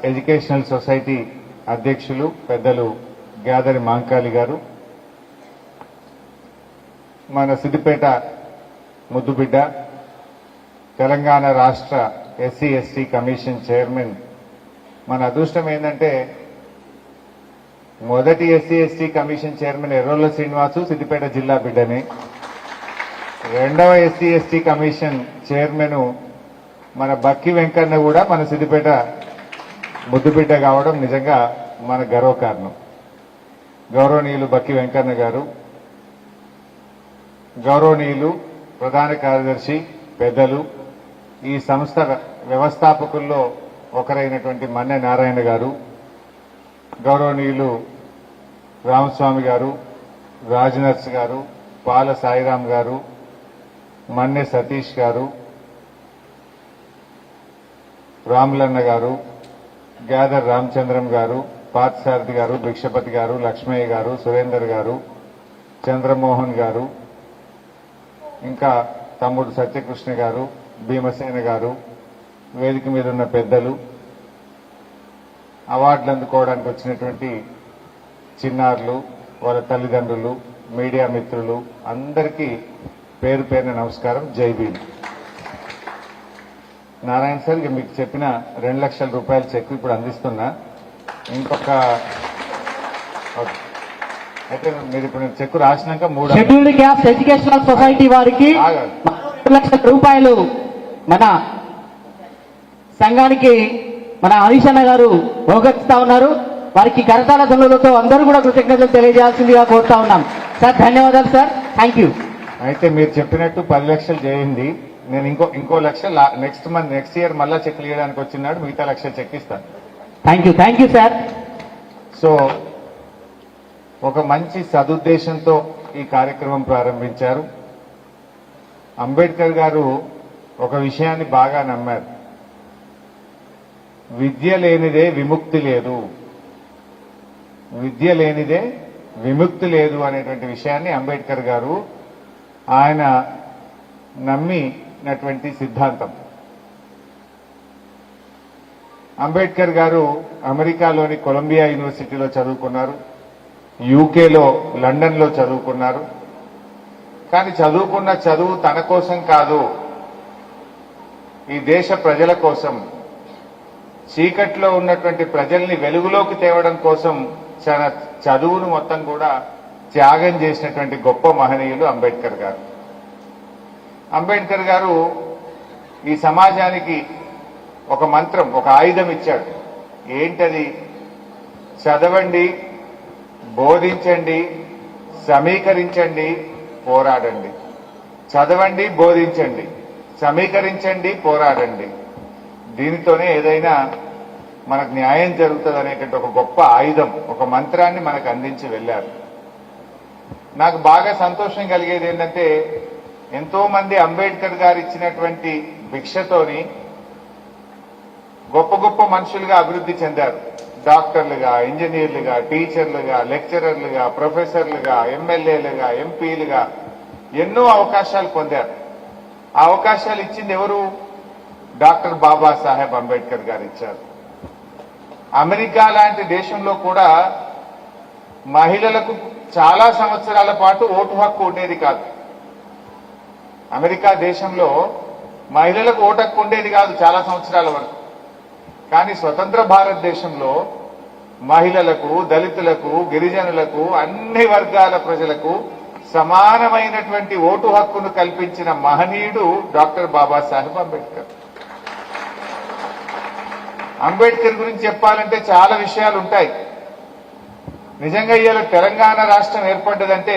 Educational society అధ్యక్షులు పెద్దలు గ్యాదరి మాంకాళి గారు, మన సిద్దిపేట ముద్దుబిడ్డ, తెలంగాణ రాష్ట్ర ఎస్సీ ఎస్టీ కమిషన్ చైర్మన్. మన అదృష్టం ఏంటంటే మొదటి SC ST commission chairman Errolla Srinivas Siddipet జిల్లా బిడ్డని, రెండవ ఎస్సీ ఎస్టీ కమిషన్ చైర్మన్ మన బక్కి వెంకన్న కూడా మన సిద్దిపేట ముద్దుబిడ్డ కావడం నిజంగా మన గర్వకారణం. గౌరవనీయులు బక్కి వెంకన్న గారు, గౌరవనీయులు ప్రధాన కార్యదర్శి పెద్దలు, ఈ సంస్థ వ్యవస్థాపకుల్లో ఒకరైనటువంటి మన్నె నారాయణ గారు, గౌరవనీయులు రామస్వామి గారు, రాజ్నర్స్ గారు, పాల సాయిరాం గారు, మన్నె సతీష్ గారు, రాములన్న గారు, గ్యాదర్ రామచంద్రం గారు, పార్థసారథి గారు, భిక్షపతి గారు, లక్ష్మయ్య గారు, సురేందర్ గారు, చంద్రమోహన్ గారు, ఇంకా తమ్ముడు సత్యకృష్ణ గారు, భీమసేన గారు, వేదిక మీద ఉన్న పెద్దలు, అవార్డులు అందుకోవడానికి వచ్చినటువంటి చిన్నారులు, వాళ్ళ తల్లిదండ్రులు, మీడియా మిత్రులు అందరికీ పేరు పేరున నమస్కారం. జై భీమ్. నారాయణ సార్, ఇక మీకు చెప్పిన 2 లక్షల రూపాయల చెక్ ఇప్పుడు అందిస్తున్నా. ఇంకొక అయితే మీరు ఇప్పుడు చెక్ రాసినాక 3 షెడ్యూల్డ్ క్యాస్ట్ ఎడ్యుకేషనల్ సొసైటీ వారికి 2 లక్షల రూపాయలు మన సంఘానికి మన హరీష్ అన్న గారు బహుకరిస్తా ఉన్నారు. వారికి కరతాళ ధ్వనులతో అందరూ కూడా కృతజ్ఞతలు తెలియజేయాల్సిందిగా కోరుతా ఉన్నాం. సార్ ధన్యవాదాలు సార్, థ్యాంక్ యూ. అయితే మీరు చెప్పినట్టు 10 లక్షలు చేయండి. నేను ఇంకో లక్ష నెక్స్ట్ ఇయర్ మళ్ళా చెక్లు ఇవ్వడానికి వచ్చినాడు, మిగతా 1 లక్ష చెక్ ఇస్తాను. Thank you sir. సో ఒక మంచి సదుద్దేశంతో ఈ కార్యక్రమం ప్రారంభించారు. అంబేద్కర్ గారు ఒక విషయాన్ని బాగా నమ్మారు. విద్య లేనిదే విముక్తి లేదు, విద్య లేనిదే విముక్తి లేదు అనేటువంటి విషయాన్ని అంబేద్కర్ గారు ఆయన నమ్మినటువంటి సిద్ధాంతం. అంబేద్కర్ గారు అమెరికాలోని కొలంబియా యూనివర్సిటీలో చదువుకున్నారు, యూకేలో లండన్లో చదువుకున్నారు. కానీ చదువుకున్న చదువు తన కోసం కాదు, ఈ దేశ ప్రజల కోసం, చీకట్లో ఉన్నటువంటి ప్రజల్ని వెలుగులోకి తేవడం కోసం తన చదువును మొత్తం కూడా త్యాగం చేసినటువంటి గొప్ప మహనీయులు అంబేద్కర్ గారు. అంబేద్కర్ గారు ఈ సమాజానికి ఒక మంత్రం, ఒక ఆయుధం ఇచ్చాడు. ఏంటది? చదవండి, బోధించండి, సమీకరించండి, పోరాడండి. చదవండి, బోధించండి, సమీకరించండి, పోరాడండి. దీనితోనే ఏదైనా మనకు న్యాయం జరుగుతుంది అనేటువంటి ఒక గొప్ప ఆయుధం, ఒక మంత్రాన్ని మనకు అందించి వెళ్లారు. నాకు బాగా సంతోషం కలిగేది ఏంటంటే ఎంతో మంది అంబేద్కర్ గారు ఇచ్చినటువంటి భిక్షతోని గొప్ప గొప్ప మనుషులుగా అభివృద్ధి చెందారు. డాక్టర్లుగా, ఇంజనీర్లుగా, టీచర్లుగా, లెక్చరర్లుగా, ప్రొఫెసర్లుగా, ఎమ్మెల్యేలుగా, ఎంపీలుగా ఎన్నో అవకాశాలు పొందారు. ఆ అవకాశాలు ఇచ్చింది ఎవరు? డాక్టర్ బాబాసాహెబ్ అంబేద్కర్ గారు ఇచ్చారు. అమెరికా లాంటి దేశంలో కూడా మహిళలకు చాలా సంవత్సరాల పాటు ఓటు హక్కు ఉండేది కాదు. అమెరికా దేశంలో మహిళలకు ఓటు హక్కు ఉండేది కాదు చాలా సంవత్సరాల వరకు. కానీ స్వతంత్ర భారతదేశంలో మహిళలకు, దళితులకు, గిరిజనులకు, అన్ని వర్గాల ప్రజలకు సమానమైనటువంటి ఓటు హక్కును కల్పించిన మహనీయుడు డాక్టర్ బాబాసాహెబ్ అంబేద్కర్. అంబేద్కర్ గురించి చెప్పాలంటే చాలా విషయాలు ఉంటాయి. నిజంగా ఇవాళ తెలంగాణ రాష్ట్రం ఏర్పడ్డదంటే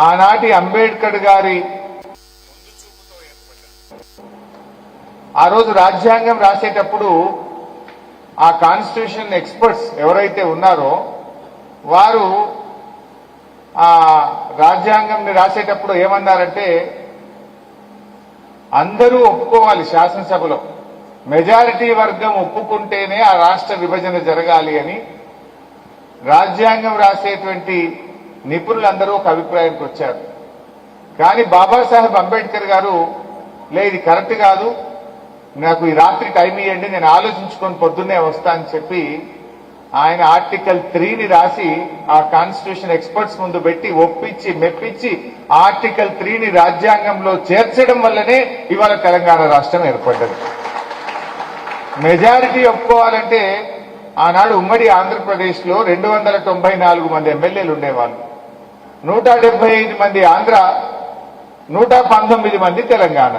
ఆనాటి అంబేద్కర్ గారి ఆ రోజు రాజ్యాంగం రాసేటప్పుడు ఆ కాన్స్టిట్యూషన్ ఎక్స్పర్ట్స్ ఎవరైతే ఉన్నారో వారు ఆ రాజ్యాంగం రాసేటప్పుడు ఏమన్నారంటే అందరూ ఒప్పుకోవాలి, శాసనసభలో మెజారిటీ వర్గం ఒప్పుకుంటేనే ఆ రాష్ట్ర విభజన జరగాలి అని రాజ్యాంగం రాసేటువంటి నిపుణులందరూ ఒక అభిప్రాయానికి వచ్చారు. కానీ బాబాసాహెబ్ అంబేద్కర్ గారు ఇది కరెక్ట్ కాదు, నాకు ఈ రాత్రి టైం ఇవ్వండి, నేను ఆలోచించుకొని పొద్దున్నే వస్తా అని చెప్పి ఆయన ఆర్టికల్ 3ని రాసి ఆ కాన్స్టిట్యూషన్ ఎక్స్పర్ట్స్ ముందు పెట్టి ఒప్పించి మెప్పించి ఆర్టికల్ 3ని రాజ్యాంగంలో చేర్చడం వల్లనే ఇవాళ తెలంగాణ రాష్ట్రం ఏర్పడ్డది. మెజారిటీ ఒప్పుకోవాలంటే ఆనాడు ఉమ్మడి ఆంధ్రప్రదేశ్ లో 294 మంది ఎమ్మెల్యేలు ఉండేవాళ్ళు, 175 మంది ఆంధ్ర, 119 మంది తెలంగాణ.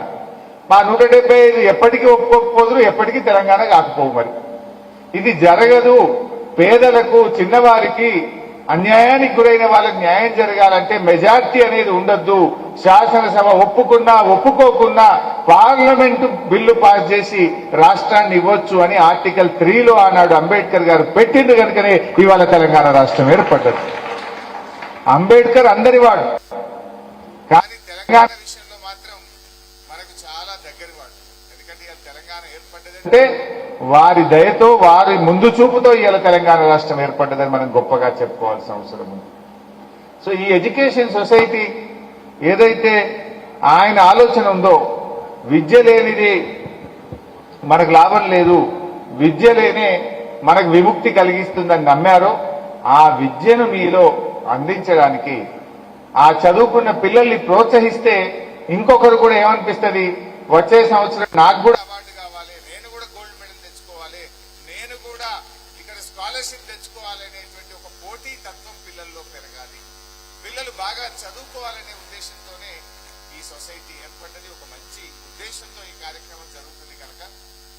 మా 175 ఎప్పటికీ ఒప్పుకోకపోదురు, ఎప్పటికీ తెలంగాణ కాకపోవు. మరి ఇది జరగదు. పేదలకు, చిన్నవారికి, అన్యాయానికి గురైన వాళ్ళకి న్యాయం జరగాలంటే మెజార్టీ అనేది ఉండొద్దు. శాసనసభ ఒప్పుకున్నా ఒప్పుకోకున్నా పార్లమెంటు బిల్లు పాస్ చేసి రాష్ట్రాన్ని ఇవ్వచ్చు అని ఆర్టికల్ 3లో ఆనాడు అంబేద్కర్ గారు పెట్టింది కనుకనే ఇవాళ తెలంగాణ రాష్ట్రం ఏర్పడ్డది. అంబేద్కర్ అందరివాడు, కానీ తెలంగాణ విషయంలో మాత్రం మనకు చాలా దగ్గరవాడు. ఎందుకంటే ఇవాళ తెలంగాణ ఏర్పడ్డదంటే వారి దయతో, వారి ముందు చూపుతో ఇవాళ తెలంగాణ రాష్ట్రం ఏర్పడ్డదని మనం గొప్పగా చెప్పుకోవాల్సిన అవసరం ఉంది. సో ఈ ఎడ్యుకేషన్ సొసైటీ ఏదైతే ఆయన ఆలోచన ఉందో, విద్య లేనిది మనకు లాభం లేదు, విద్య లేనే మనకు విముక్తి కలిగిస్తుందని నమ్మారో ఆ విద్యను మీలో అందించడానికి, ఆ చదువుకున్న పిల్లల్ని ప్రోత్సహిస్తే ఇంకొకరు కూడా ఏమనిపిస్తుంది, వచ్చే సంవత్సరం నాకు కూడా అవార్డు కావాలి, నేను కూడా గోల్డ్ మెడల్ తెచ్చుకోవాలి, నేను కూడా ఇక్కడ స్కాలర్షిప్ తెచ్చుకోవాలి అనేటువంటి ఒక పోటీ తత్వం పిల్లల్లో పెరగాలి. పిల్లలు బాగా చదువుకోవాలనే ఉద్దేశంతోనే ఈ సొసైటీ ఏర్పడ్డది. ఒక మంచి ఉద్దేశంతో ఈ కార్యక్రమం జరుగుతుంది కనుక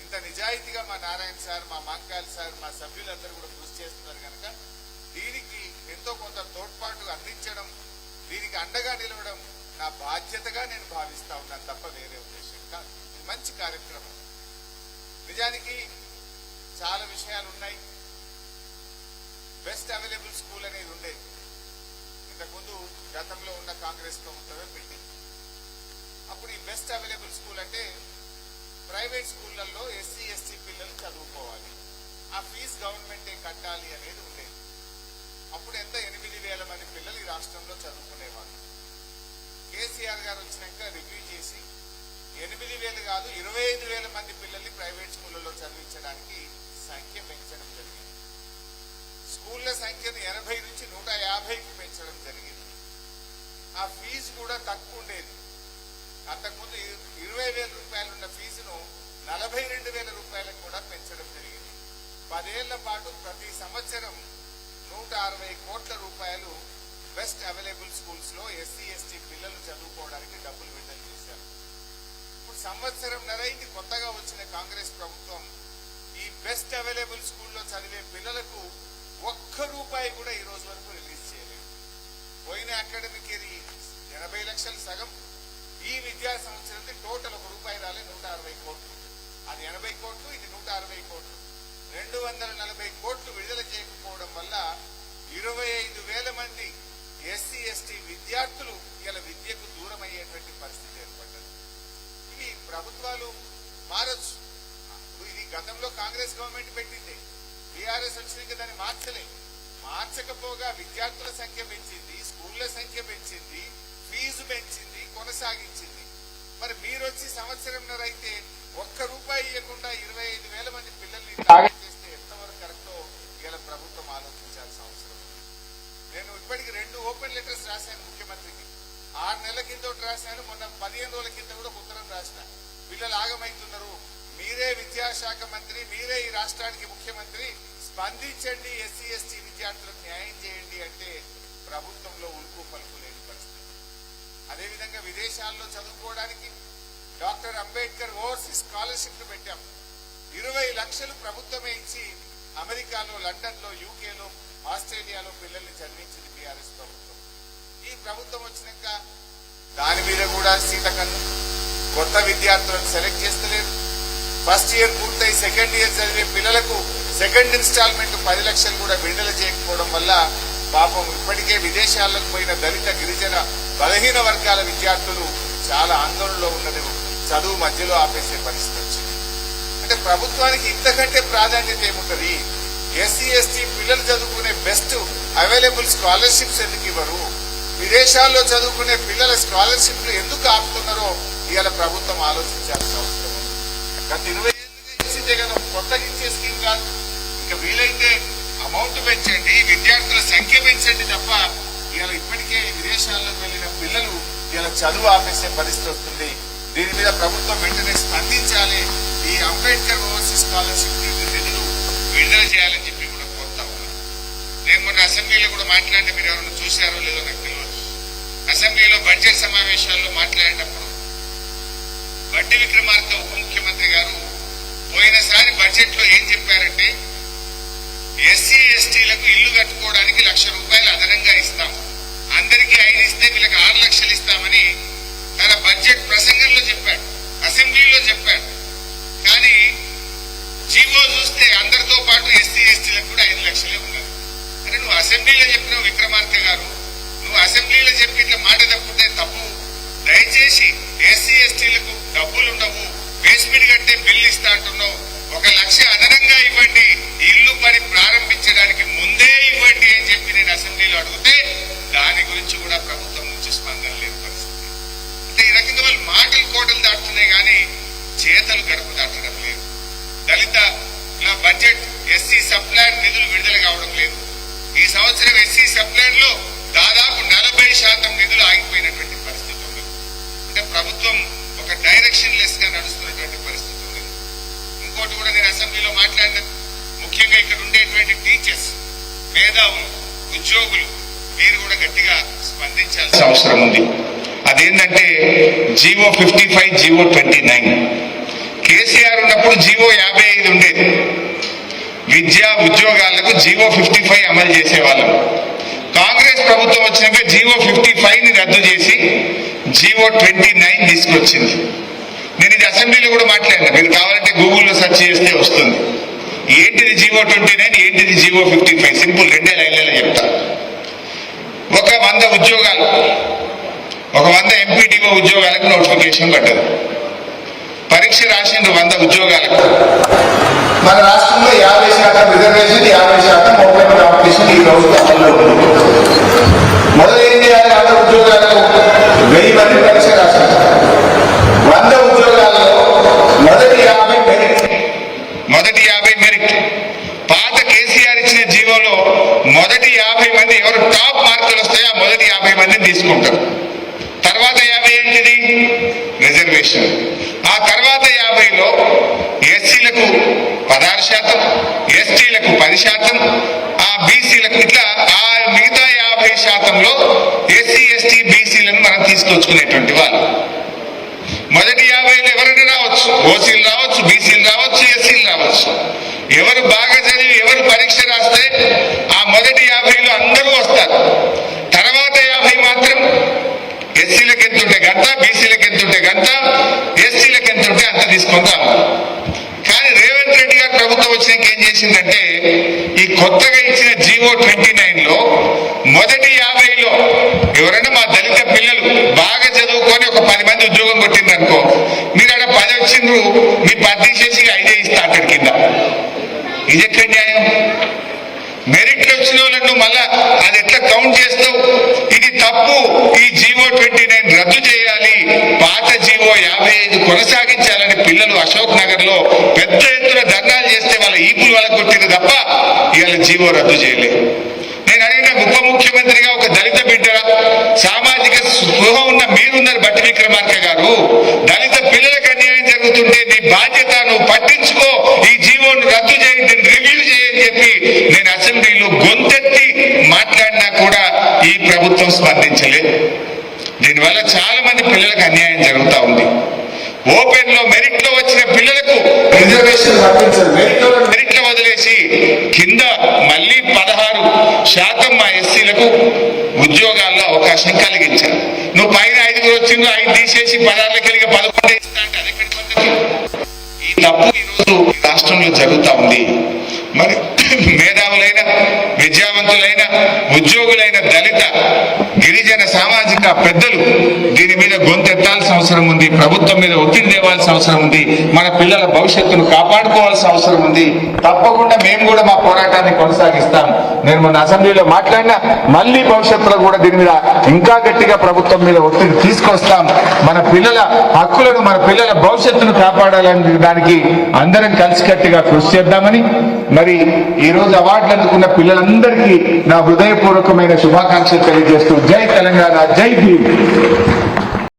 ఇంత నిజాయితీగా మా నారాయణ సార్, మా మాంకాయల్ సార్, మా సభ్యులందరూ కూడా కృషి చేస్తున్నారు కనుక దీనికి ఎంతో కొంత తోడ్పాటు అందించడం, దీనికి అండగా నిలవడం నా బాధ్యతగా నేను భావిస్తా ఉన్నాను తప్ప వేరే ఉద్దేశం కాదు. ఇది మంచి కార్యక్రమం. నిజానికి చాలా విషయాలు ఉన్నాయి. బెస్ట్ అవైలబుల్ స్కూల్ అనేది ఉండేది. ఇంతకుముందు గతంలో ఉన్న కాంగ్రెస్ ప్రభుత్వమే పెట్టింది. అప్పుడు ఈ బెస్ట్ అవైలబుల్ స్కూల్ అంటే ప్రైవేట్ స్కూళ్లలో ఎస్సీ ఎస్టీ పిల్లలు చదువుకోవాలి, ఆ ఫీజు గవర్నమెంటే కట్టాలి అనేది ఉండేది. అప్పుడు ఎంత 8,000 మంది పిల్లలు ఈ రాష్ట్రంలో చదువుకునేవాళ్ళు. కేసీఆర్ గారు వచ్చినాక రివ్యూ చేసి 8,000 కాదు 25,000 మంది పిల్లల్ని ప్రైవేట్ స్కూళ్లలో చదివించడానికి సంఖ్య పెంచడం జరిగింది. స్కూళ్ల సంఖ్యను 80 నుంచి 150కి పెంచడం జరిగింది. ఆ ఫీజు కూడా తక్కువ ఉండేది. అంతకుముందు 20,000 రూపాయలు ఉన్న ఫీజును 42,000 రూపాయలకు కూడా పెంచడం జరిగింది. 10 ఏళ్ల పాటు ప్రతి సంవత్సరం 160 కోట్ల రూపాయలు బెస్ట్ అవైలబుల్ స్కూల్స్ లో ఎస్సీ ఎస్టీ పిల్లలు చదువుకోవడానికి డబ్బులు విడుదల చేశారు. ఇప్పుడు సంవత్సరంన్నర ఇది కొత్తగా వచ్చిన కాంగ్రెస్ ప్రభుత్వం ఈ బెస్ట్ అవైలబుల్ స్కూల్లో చదివే పిల్లలకు ₹1 కూడా ఈ రోజు వరకు రిలీజ్ చేయలేదు. పోయిన అకాడమిక్ ఇయర్ 80 లక్షలు సగం, ఈ విద్యా సంవత్సరం టోటల్ ₹1 రాలే, 160 కోట్లు. అది 80 కోట్లు, ఇది 160 కోట్లు. 240 కోట్లు విడుదల చేయకపోవడం వల్ల 25,000 మంది ఎస్సీ ఎస్టీ విద్యార్థులు ఇలా విద్యకు దూరం అయ్యేటువంటి పరిస్థితి ఏర్పడ్డది. ఇవి ప్రభుత్వాలు మారచ్చు. ఇది గతంలో కాంగ్రెస్ గవర్నమెంట్ పెట్టింది, టీఆర్ఎస్ వచ్చినాక దాన్ని మార్చకపోగా విద్యార్థుల సంఖ్య పెంచింది, స్కూళ్ల సంఖ్య పెంచింది, ఫీజు పెంచింది, కొనసాగించింది. మరి మీరు వచ్చి సంవత్సరంన్నర అయితే ₹1 ఇవ్వకుండా 25,000 మంది పిల్లల్ని చేస్తే ఎంతవరకు కరెక్టో ఇలా ప్రభుత్వం ఆలోచించాల్సిన అవసరం ఉంది. నేను ఇప్పటికి 2 ఓపెన్ లెటర్స్ రాశాను ముఖ్యమంత్రికి. 6 నెలల కింద రాశాను, మొన్న 15 రోజుల కింద కూడా ఉత్తరం రాసిన. పిల్లలు ఆగమవుతున్నారు, మీరే విద్యాశాఖ మంత్రి, మీరే ఈ రాష్ట్రానికి ముఖ్యమంత్రి, స్పందించండి, ఎస్సీ ఎస్టీ విద్యార్థులకు న్యాయం చేయండి అంటే ప్రభుత్వంలో ఉలుకు పలుకు లేని పరిస్థితి. అదేవిధంగా విదేశాల్లో చదువుకోవడానికి డాక్టర్ అంబేద్కర్ ఓవర్సీస్ స్కాలర్షిప్ పెట్టాం. 20 లక్షలు ప్రభుత్వమే ఇచ్చి అమెరికాలో, లండన్ లో, యూకేలో, ఆస్ట్రేలియాలో పిల్లల్ని చదివించింది టీఆర్ఎస్ ప్రభుత్వం. ఈ ప్రభుత్వం వచ్చినాక దాని మీద కూడా సీతకన్ను. కొత్త విద్యార్థులను సెలెక్ట్ చేస్తలేరు. ఫస్ట్ ఇయర్ పూర్తయి సెకండ్ ఇయర్ చదివే పిల్లలకు సెకండ్ ఇన్స్టాల్మెంట్ 10 లక్షలు కూడా విడుదల చేయకపోవడం వల్ల పాపం ఇప్పటికే విదేశాలకు పోయిన దళిత, గిరిజన, బలహీన వర్గాల విద్యార్థులు చాలా ఆందోళనలో ఉన్నది. చదువు మధ్యలో ఆపేసే పరిస్థితి వచ్చింది. అంటే ప్రభుత్వానికి ఇంతకంటే ప్రాధాన్యత ఏముంటది? ఎస్సీ ఎస్టీ పిల్లలు చదువుకునే బెస్ట్ అవైలబుల్ స్కాలర్షిప్స్ ఎందుకు ఇవ్వరు? విదేశాల్లో చదువుకునే పిల్లల స్కాలర్షిప్లు ఎందుకు ఆపుతున్నారో ఇవాళ ప్రభుత్వం ఆలోచించాల్సిన అవసరం ఉంది. గత 20 ఏళ్ళుగా ఇచ్చిందే కదా, కొత్తగా ఇచ్చే స్కీమ్ కాదు. ఇంకా వీలైతే అమౌంట్ పెంచండి, విద్యార్థుల సంఖ్య పెంచండి తప్ప ఇవాళ ఇప్పటికే విదేశాల్లోకి వెళ్ళిన పిల్లలు ఇలా చదువు ఆపేసే పరిస్థితి వస్తుంది. దీని మీద ప్రభుత్వం వెంటనే స్పందించాలి. ఈ అంబేద్కర్ ఓవర్సీస్ స్కాలర్షిప్ నిధులు విడుదల చేయాలని చెప్పి కూడా కోరుతా ఉన్నాను. నేను మొన్న అసెంబ్లీలో కూడా మాట్లాడిన, మీరు ఎవరైనా చూశారో లేదో నాకు తెలియదు. అసెంబ్లీలో బడ్జెట్ సమావేశాల్లో మాట్లాడేటప్పుడు బట్టి విక్రమార్క ఉప ముఖ్యమంత్రి గారు పోయినసారి బడ్జెట్ లో ఏం చెప్పారంటే, ఎస్సీ ఎస్టీలకు ఇల్లు కట్టుకోవడానికి ₹1,00,000 అదనంగా ఇస్తాం, అందరికీ 5 ఇస్తే వీళ్ళకి 6 లక్షలు ఇస్తామని తన బడ్జెట్ ప్రసంగంలో చెప్పాడు, అసెంబ్లీలో చెప్పాడు. కానీ జీవో చూస్తే అందరితో పాటు ఎస్సీ ఎస్టీలకు కూడా 5 లక్షలే ఉన్నారు. అంటే నువ్వు అసెంబ్లీలో చెప్పినావు విక్రమార్క గారు, నువ్వు అసెంబ్లీలో చెప్పి ఇట్లా మాట తప్పుతే తప్పు. దయచేసి ఎస్సీ ఎస్టీలకు డబ్బులు ఉండవు, బేస్మెంట్ కట్టే బిల్లు ఇస్తా అంటున్నావు, 1 లక్ష అదనంగా ఇవ్వండి, ఇల్లు పని ప్రారంభించడానికి ముందే ఇవ్వండి అని చెప్పి నేను అసెంబ్లీలో అడిగితే దాని గురించి కూడా ప్రభుత్వం నుంచి స్పందన లేని పరిస్థితి. అంటే ఈ రకంగా వాళ్ళు మాటలు కోటలు దాటుతున్నాయి కానీ చేతలు గడప దాటడం లేదు. దళిత బడ్జెట్ ఎస్సీ సప్లాన్ నిధులు విడుదల కావడం లేదు. ఈ సంవత్సరం ఎస్సీ సప్లాన్ లో దాదాపు 40% నిధులు ఆగిపోయినటువంటి పరిస్థితి ఉంది. అంటే ప్రభుత్వం ఒక డైరెక్షన్ లెస్ గా నడుస్తున్నటువంటి పరిస్థితి ఉంది. ఇంకోటి కూడా నేను అసెంబ్లీలో మాట్లాడిన, ముఖ్యంగా ఇక్కడ ఉండేటువంటి టీచర్స్, మేధావులు, ఉద్యోగులు, మీరు కూడా గట్టిగా స్పందించాల్సిన అవసరం ఉంది. అదేంటంటే జీవో 55, జీవో 29. కేసీఆర్ ఉన్నప్పుడు జీవో 55 ఉండేది. విద్యా ఉద్యోగాలకు జీవో 55 అమలు చేసేవాళ్ళం. కాంగ్రెస్ ప్రభుత్వం వచ్చినాక జీవో 55ని రద్దు చేసి జీవో 29 తీసుకొచ్చింది. నేను ఇది అసెంబ్లీలో కూడా మాట్లాడినా, మీరు కావాలంటే గూగుల్లో సెర్చ్ చేస్తే వస్తుంది. ఏంటిది జీవో 29, ఏంటిది జీవో 55? సింపుల్, 2 లైన్లలో చెప్తా. ఒక 100 ఉద్యోగాలు, ఒక 100 ఎంపీటీఓ ఉద్యోగాలకు నోటిఫికేషన్ పడ్డది. పరీక్ష రాసిండ్రు 100 ఉద్యోగాలకు. మన రాష్ట్రంలో 50% రిజర్వేషన్, 50% ఓపెన్ కాంపిటీషన్ ఈ రోజు అమల్లో ఉంది. మొదలు ఏం చేయాలి? 100 ఉద్యోగాలకు 1000 మంది పరీక్ష రాశారు. 100 ఉద్యోగాల్లో మొదటి 50 మెరిట్. పాత కేసీఆర్ ఇచ్చిన జీవోలో మొదటి 50 మంది ఎవరు టాప్ మార్కులు వస్తాయో ఆ మొదటి 50 మందిని తీసుకుంటారు. తర్వాత 50 ఏంటిది? రిజర్వేషన్. ఆ తర్వాత 50లో ఎస్సీలకు 16%, ఎస్టీలకు 10%, ఆ బీసీలకు ఇట్లా ఆ మిగతా 50%లో ఎస్సీ ఎస్టీ బీసీలను మనం తీసుకొచ్చుకునేటువంటి వాళ్ళు. మొదటి 50లో ఎవరైనా రావచ్చు, ఓసీలు రావచ్చు, బీసీలు రావచ్చు, ఎస్సీలు రావచ్చు. ఎవరు బాగా చదివి ఎవరు పరీక్ష రాస్తే ఆ మొదటి 50లో అందరూ వస్తారు. తర్వాత 50 మాత్రం ఎస్సీలకు ఎంతుంటే గంట, బీసీలకు ఎంతుంటే గంట, ఎస్టీలకు ఎంతుంటే అంత తీసుకుంటాం. కానీ రేవంత్ రెడ్డి గారు ప్రభుత్వం వచ్చినాక ఏం చేసిందంటే, ఈ కొత్తగా ఇచ్చిన జీవో 29లో మొదటి 50లో ఎవరైనా మా దళిత పిల్లలు బాగా చదువుకొని ఒక 10 మంది ఉద్యోగం కొట్టిందనుకో, మీరు అక్కడ 10 వచ్చిండ్రు, మీ 10 తీసేసి 5 ఇస్తా అక్కడి కింద. ఇది ఎక్కడ న్యాయం? మెరిట్లు వచ్చిన వాళ్ళను మళ్ళా అది ఎట్లా కౌంట్ చేస్తావు? ఇది తప్పు. ఈ జీవో 29 రద్దు చేయాలి, పాత జీవో 55 కొనసాగించాలని పిల్లలు అశోక్ నగర్ లో పెద్ద ఎత్తున ధర్నాలు చేస్తే వాళ్ళ ఈపులు వాళ్ళకు కొట్టింది తప్ప ఇవాళ జీవో రద్దు చేయలేదు. నేను అడిగిన ఉప ముఖ్యమంత్రిగా ఒక దళిత బిడ్డ, సామాజిక స్పృహ ఉన్న మీరున్నారు బట్టి విక్రమార్క గారు, దళిత పిల్లలకు అన్యాయం జరుగుతుంటే నీ బాధ్యత, నువ్వు పట్టించుకో, ఈ జీవోను రద్దు చేయండి, రివ్యూ చేయని చెప్పి నేను అసెంబ్లీలో గొంతెత్తి మాట్లాడినా కూడా ఈ ప్రభుత్వం స్పందించలేదు. దీనివల్ల చాలా మంది పిల్లలకు అన్యాయం జరుగుతూ ఉంది. ఓపెన్ లో మెరిట్ లో వచ్చిన పిల్లలకు రిజర్వేషన్ వర్తించదు. మెరిట్ లో వదిలేసి కింద మళ్ళీ 16% మా ఎస్సీలకు ఉద్యోగాల్లో అవకాశం కలిగించారు. నువ్వు పైన 5 వచ్చిందో 5 తీసేసి 16 కలిగి 11 ఇస్తా అంటే అది ఎక్కడికి వస్తుంది? ఈ తప్పు ఈరోజు రాష్ట్రంలో జరుగుతూ ఉంది. మరి మేధావులైన, విద్యావంతులైన, ఉద్యోగులైన దళిత, గిరిజన సామాజిక పెద్దలు దీని మీద గొంతెత్త పెట్టాల్సిన అవసరం ఉంది, ప్రభుత్వం మీద ఒత్తిడి తేవాల్సిన అవసరం ఉంది, మన పిల్లల భవిష్యత్తును కాపాడుకోవాల్సిన అవసరం ఉంది. తప్పకుండా మేము కూడా మా పోరాటాన్ని కొనసాగిస్తాం. నేను మొన్న అసెంబ్లీలో మాట్లాడినా మళ్ళీ భవిష్యత్తులో కూడా దీని మీద ఇంకా గట్టిగా ప్రభుత్వం మీద ఒత్తిడి తీసుకొస్తాం. మన పిల్లల హక్కులను, మన పిల్లల భవిష్యత్తును కాపాడాలని దానికి అందరం కలిసికట్టుగా కృషి చేద్దామని, మరి ఈ రోజు అవార్డులు అందుకున్న పిల్లలందరికీ నా హృదయపూర్వకమైన శుభాకాంక్షలు తెలియజేస్తూ జై తెలంగాణ, జై భీమ్.